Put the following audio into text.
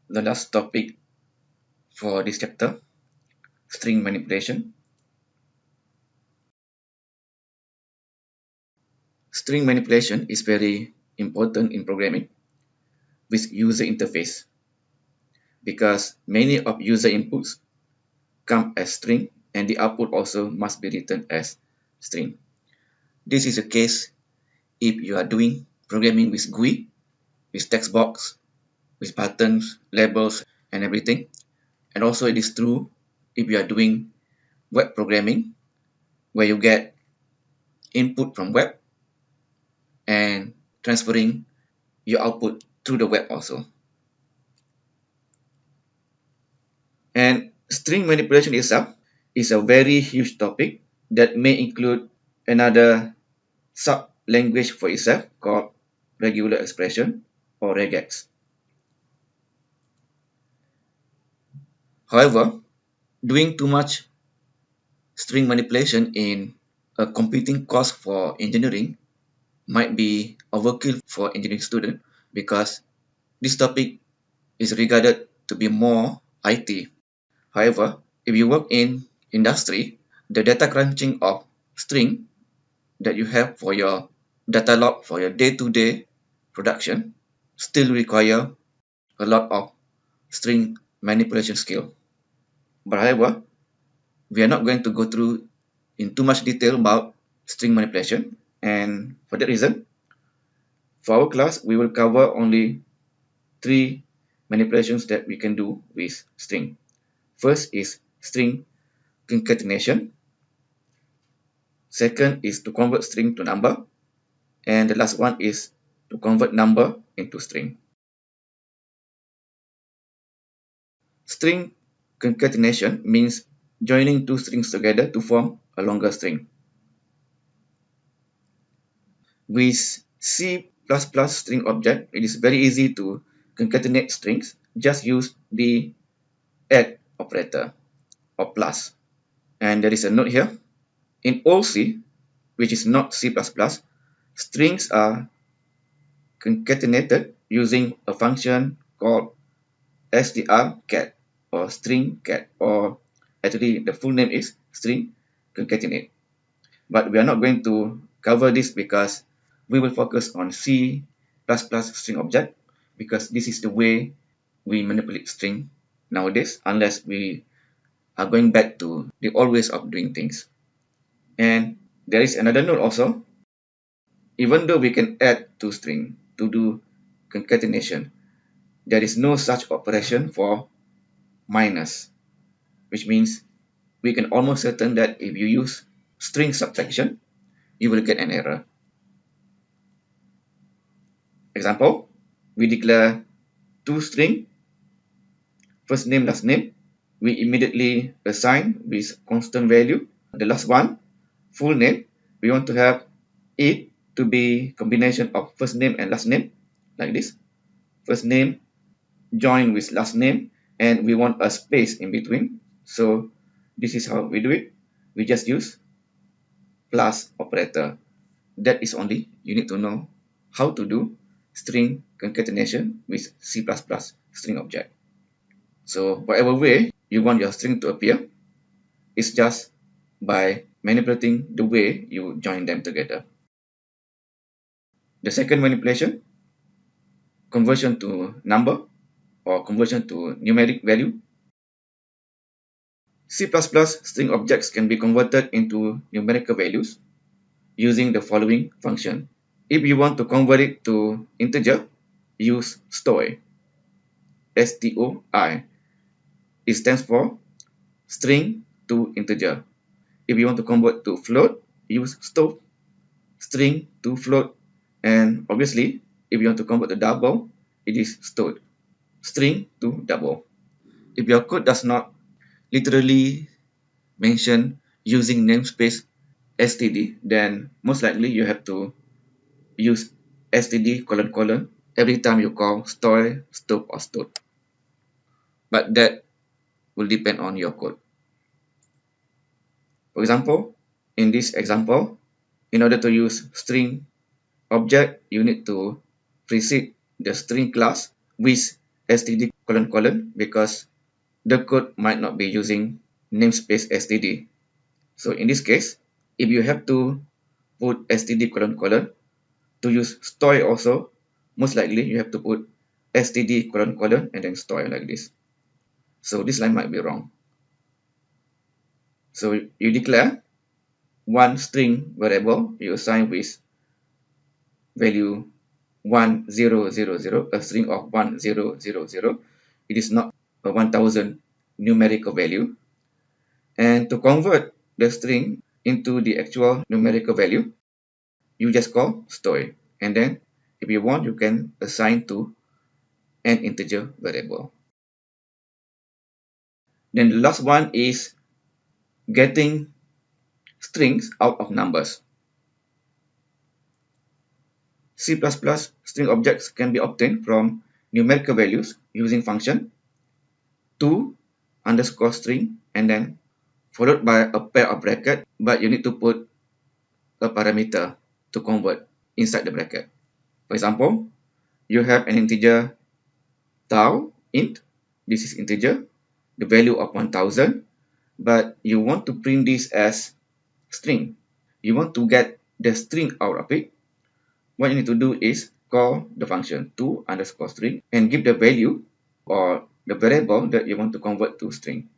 the last topic for this chapter, string manipulation. String manipulation is very important in programming with user interface because many of user inputs come as string and the output also must be written as string. This is a case if you are doing programming with GUI, with text box, with buttons, labels, and everything. And also it is true if you are doing web programming where you get input from web and transferring your output through the web also. And string manipulation itself is a very huge topic that may include another sub-language for itself called regular expression or regex. However, doing too much string manipulation in a computing course for engineering might be overkill for engineering student because this topic is regarded to be more IT. However, if you work in industry, the data crunching of string that you have for your data log for your day-to-day production still require a lot of string manipulation skill. But however, we are not going to go through in too much detail about string manipulation, and for that reason, for our class, we will cover only 3 manipulations that we can do with string. First is string concatenation. Second is to convert string to number. And the last one is to convert number into string. String concatenation means joining two strings together to form a longer string. With C++ string object, it is very easy to concatenate strings. Just use the add operator or plus. And there is a note here. In old C, which is not C++, strings are concatenated using a function called strcat or string cat, or actually the full name is string concatenate. But we are not going to cover this because we will focus on C++ string object because this is the way we manipulate string nowadays, unless we are going back to the old ways of doing things. And there is another note also. Even though we can add two string to do concatenation, there is no such operation for minus, which means we can almost certain that if you use string subtraction, you will get an error. Example, we declare two string, first name, last name. We immediately assign with constant value the last one, full name. We want to have it to be combination of first name and last name, like this. First name join with last name, and we want a space in between. So this is how we do it. We just use plus operator. That is only you need to know how to do string concatenation with C++ string object. So whatever way you want your string to appear, it's just by manipulating the way you join them together. The second manipulation, conversion to number or conversion to numeric value. C++ string objects can be converted into numerical values using the following function. If you want to convert it to integer, use stoi. S-T-O-I. It stands for string to integer. If you want to convert to float, use stop. String to float. And obviously, if you want to convert to double, it is stored. String to double. If your code does not literally mention using namespace std, then most likely you have to use std : every time you call stoi, stop, or stored. But that will depend on your code. For example, in this example, in order to use string object, you need to precede the string class with std : colon because the code might not be using namespace std. So in this case, if you have to put std colon to use story also, most likely you have to put std colon and then story like this. So this line might be wrong. So you declare one string variable you assign with value 1000, a string of 1000. It is not a 1000 numerical value. And to convert the string into the actual numerical value, you just call story. And then if you want, you can assign to an integer variable. Then the last one is getting strings out of numbers. C++ string objects can be obtained from numerical values using function to underscore string and then followed by a pair of brackets, but you need to put a parameter to convert inside the bracket. For example, you have an integer tau int. This is integer, the value of 1000, but you want to print this as string. You want to get the string out of it. What you need to do is call the function to underscore string and give the value or the variable that you want to convert to string.